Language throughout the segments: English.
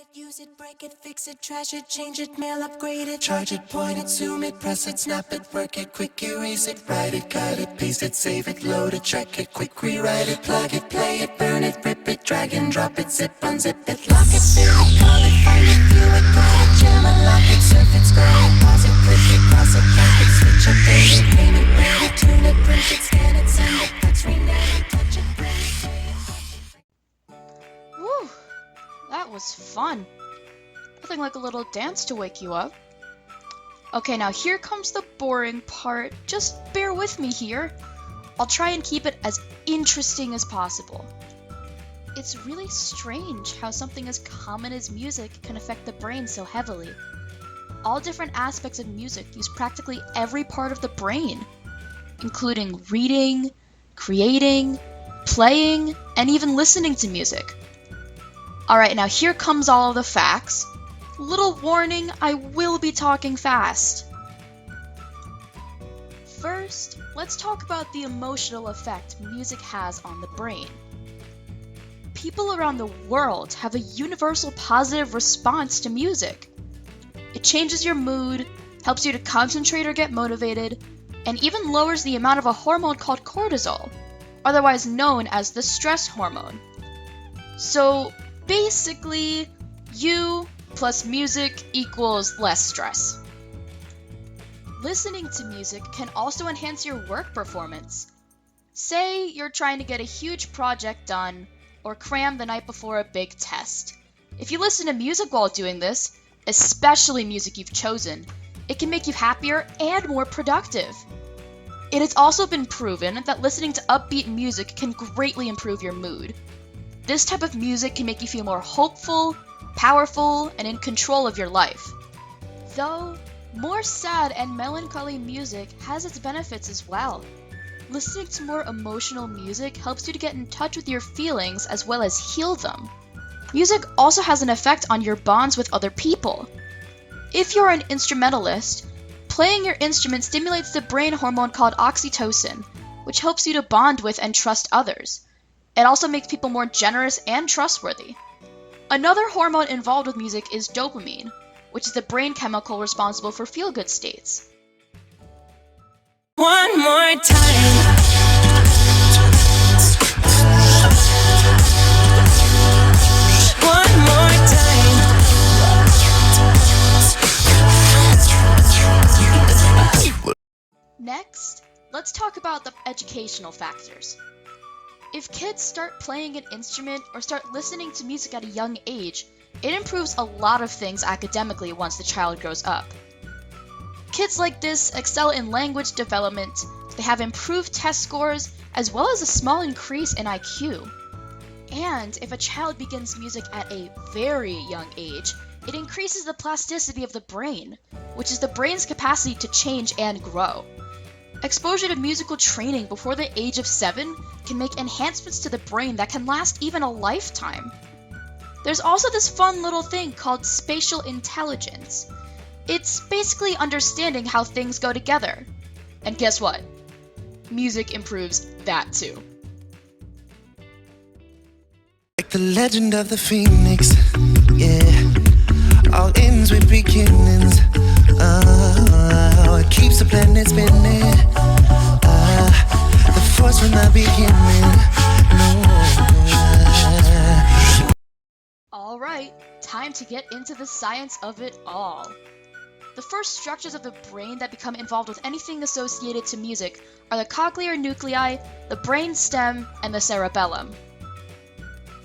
it, use it, break it, fix it, trash it, change it, mail, upgrade it, charge it, point it, zoom it, press it, snap it, work it, quick erase it, write it, cut it, paste it, save it, load it, check it, quick rewrite it, plug it, play it, burn it, rip it, drag and drop it, zip, unzip it, lock it, fill it, call it, find it, view it, call it, jam, unlock it, surf it, scroll it, pause it, click it, cross it, back it, switch it, date it, name it, rate it, tune it, print it, scan it, send it, touch, rename it, touch it, print it, play it, touch it. Whew, that was fun. Nothing like a little dance to wake you up. Okay, now here comes the boring part. Just bear with me here. I'll try and keep it as interesting as possible. It's really strange how something as common as music can affect the brain so heavily. All different aspects of music use practically every part of the brain, including reading, creating, playing, and even listening to music. Alright, now here comes all of the facts. Little warning, I will be talking fast. First, let's talk about the emotional effect music has on the brain. People around the world have a universal positive response to music. It changes your mood, helps you to concentrate or get motivated, and even lowers the amount of a hormone called cortisol, otherwise known as the stress hormone. So, basically, you plus music equals less stress. Listening to music can also enhance your work performance. Say you're trying to get a huge project done or cram the night before a big test. If you listen to music while doing this, especially music you've chosen, it can make you happier and more productive. It has also been proven that listening to upbeat music can greatly improve your mood. This type of music can make you feel more hopeful, powerful, and in control of your life. Though, more sad and melancholy music has its benefits as well. Listening to more emotional music helps you to get in touch with your feelings as well as heal them. Music also has an effect on your bonds with other people. If you're an instrumentalist, playing your instrument stimulates the brain hormone called oxytocin, which helps you to bond with and trust others. It also makes people more generous and trustworthy. Another hormone involved with music is dopamine, which is the brain chemical responsible for feel-good states. One more time. One more time. Next, let's talk about the educational factors. If kids start playing an instrument or start listening to music at a young age, it improves a lot of things academically once the child grows up. Kids like this excel in language development, they have improved test scores, as well as a small increase in IQ. And if a child begins music at a very young age, it increases the plasticity of the brain, which is the brain's capacity to change and grow. Exposure to musical training before the age of 7 can make enhancements to the brain that can last even a lifetime. There's also this fun little thing called spatial intelligence. It's basically understanding how things go together. And guess what? Music improves that too. Like the legend of the phoenix, yeah. All ends with beginnings. It keeps the planet spinning. The force from the beginning. Alright, time to get into the science of it all. The first structures of the brain that become involved with anything associated to music are the cochlear nuclei, the brain stem, and the cerebellum.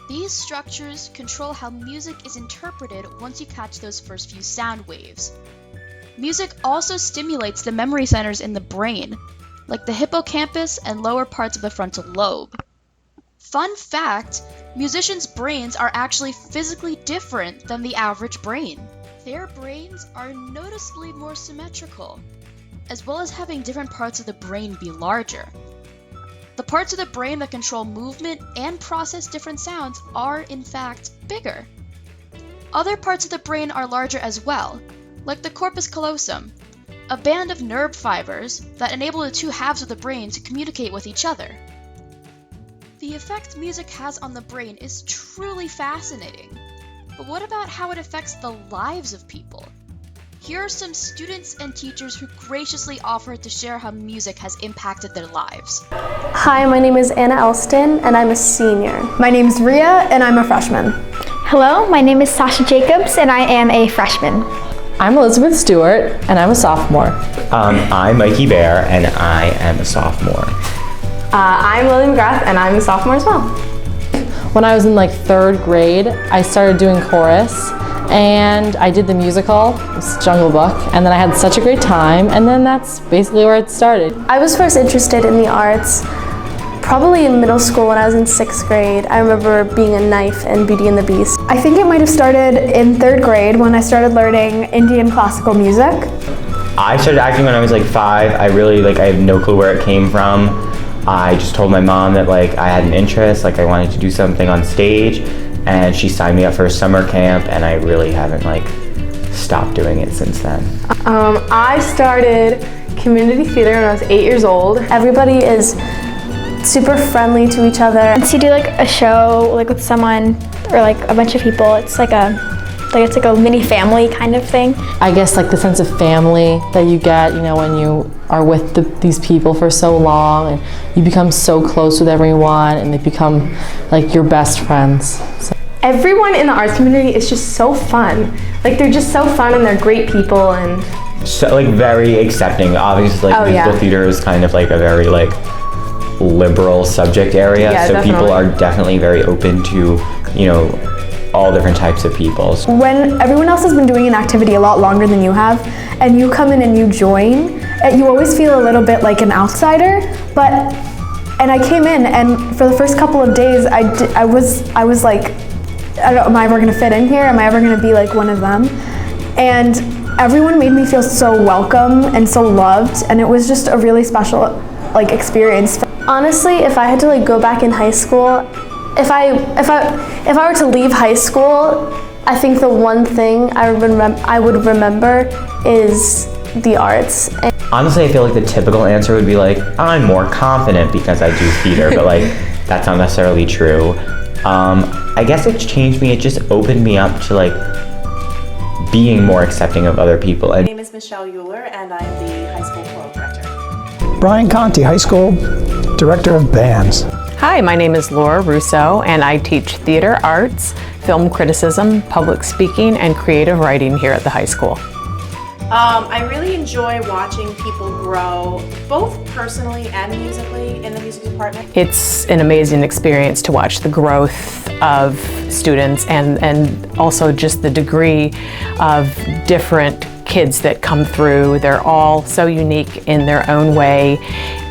These structures control how music is interpreted once you catch those first few sound waves. Music also stimulates the memory centers in the brain, like the hippocampus and lower parts of the frontal lobe. Fun fact, musicians' brains are actually physically different than the average brain. Their brains are noticeably more symmetrical, as well as having different parts of the brain be larger. The parts of the brain that control movement and process different sounds are, in fact, bigger. Other parts of the brain are larger as well, like the corpus callosum, a band of nerve fibers that enable the two halves of the brain to communicate with each other. The effect music has on the brain is truly fascinating. But what about how it affects the lives of people? Here are some students and teachers who graciously offered to share how music has impacted their lives. Hi, my name is Anna Elston, and I'm a senior. My name is Ria, and I'm a freshman. Hello, my name is Sasha Jacobs, and I am a freshman. I'm Elizabeth Stewart, and I'm a sophomore. I'm Mikey Bear, and I am a sophomore. I'm Lily McGrath, and I'm a sophomore as well. When I was in like 3rd grade, I started doing chorus, and I did the musical, it was Jungle Book, and then I had such a great time, and then that's basically where it started. I was first interested in the arts probably in middle school when I was in 6th grade. I remember being a knife in Beauty and the Beast. I think it might have started in 3rd grade when I started learning Indian classical music. I started acting when I was like 5. I have no clue where it came from. I just told my mom that I had an interest, I wanted to do something on stage, and she signed me up for a summer camp, and I really haven't stopped doing it since then. I started community theater when I was 8 years old. Everybody is super friendly to each other. And to do a show with someone or a bunch of people, it's like a mini family kind of thing. I guess the sense of family that you get, when you are with these people for so long, and you become so close with everyone, and they become your best friends. So. Everyone in the arts community is just so fun. They're just so fun, and they're great people, and So very accepting. Obviously, musical theater is kind of a very liberal subject area, Yeah, so definitely. people are definitely very open to all different types of people. when everyone else has been doing an activity a lot longer than you have, and you come in and you join, you always feel a little bit like an outsider. And I came in, and for the first couple of days, I was like, I don't know, am I ever gonna fit in here? Am I ever gonna be like one of them? And everyone made me feel so welcome and so loved, and it was just a really special experience. Honestly, if I had to go back in high school, if I were to leave high school, I think the one thing I would remember is the arts. Honestly, I feel the typical answer would be I'm more confident because I do theater, but that's not necessarily true. I guess it's changed me. It just opened me up to being more accepting of other people. My name is Michelle Euler, and I'm the high school choral director. Brian Conti, high school director of bands. Hi, my name is Laura Russo, and I teach theater arts, film criticism, public speaking, and creative writing here at the high school. I really enjoy watching people grow, both personally and musically, in the music department. It's an amazing experience to watch the growth of students and also just the degree of different kids that come through. They're all so unique in their own way,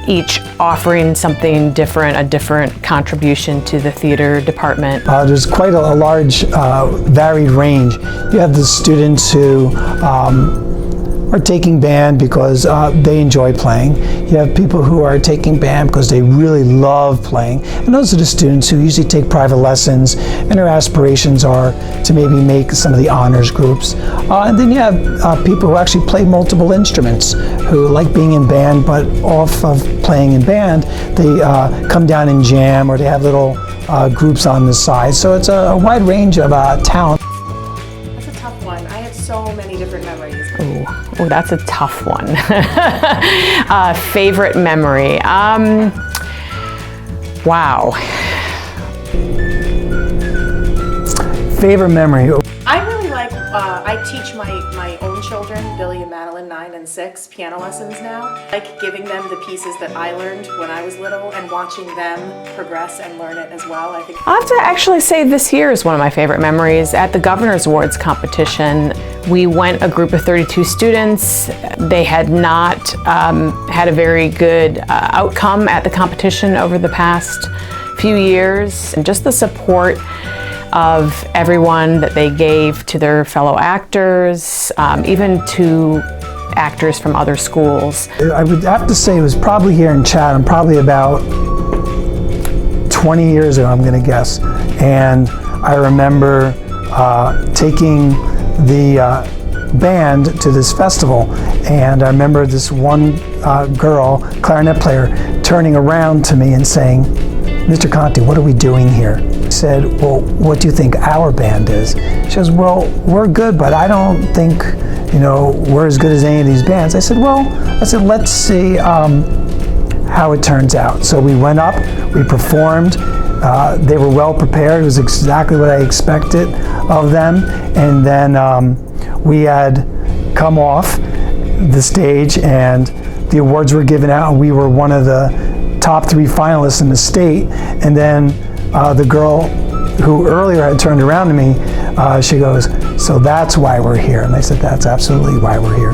each offering something different, a different contribution to the theater department. There's quite a large, varied range. You have the students who are taking band because they enjoy playing. You have people who are taking band because they really love playing. And those are the students who usually take private lessons, and their aspirations are to maybe make some of the honors groups. And then you have people who actually play multiple instruments, who like being in band, but off of playing in band, they come down and jam, or they have little groups on the side. So it's a wide range of talent. That's a tough one. I have so many different memories. Oh, that's a tough one. Favorite memory. Wow. Favorite memory. I really I teach my own children, Billy and Madeline, 9 and 6, piano lessons now. I like giving them the pieces that I learned when I was little and watching them progress and learn it as well. I think I'll have to actually say this year is one of my favorite memories. At the Governor's Awards competition, we went a group of 32 students. They had not had a very good outcome at the competition over the past few years. And just the support of everyone that they gave to their fellow actors, even to actors from other schools. I would have to say it was probably here in Chatham, probably about 20 years ago, I'm going to guess. And I remember taking the band to this festival, and I remember this one girl, clarinet player, turning around to me and saying, "Mr. Conti, what are we doing here?" said, well, what do you think our band is? She goes, well, we're good, but I don't think, we're as good as any of these bands. I said, let's see how it turns out. So we went up, we performed. They were well prepared. It was exactly what I expected of them. And then we had come off the stage and the awards were given out, and we were one of the top 3 finalists in the state. And then the girl who earlier had turned around to me, she goes, so that's why we're here. And I said, that's absolutely why we're here.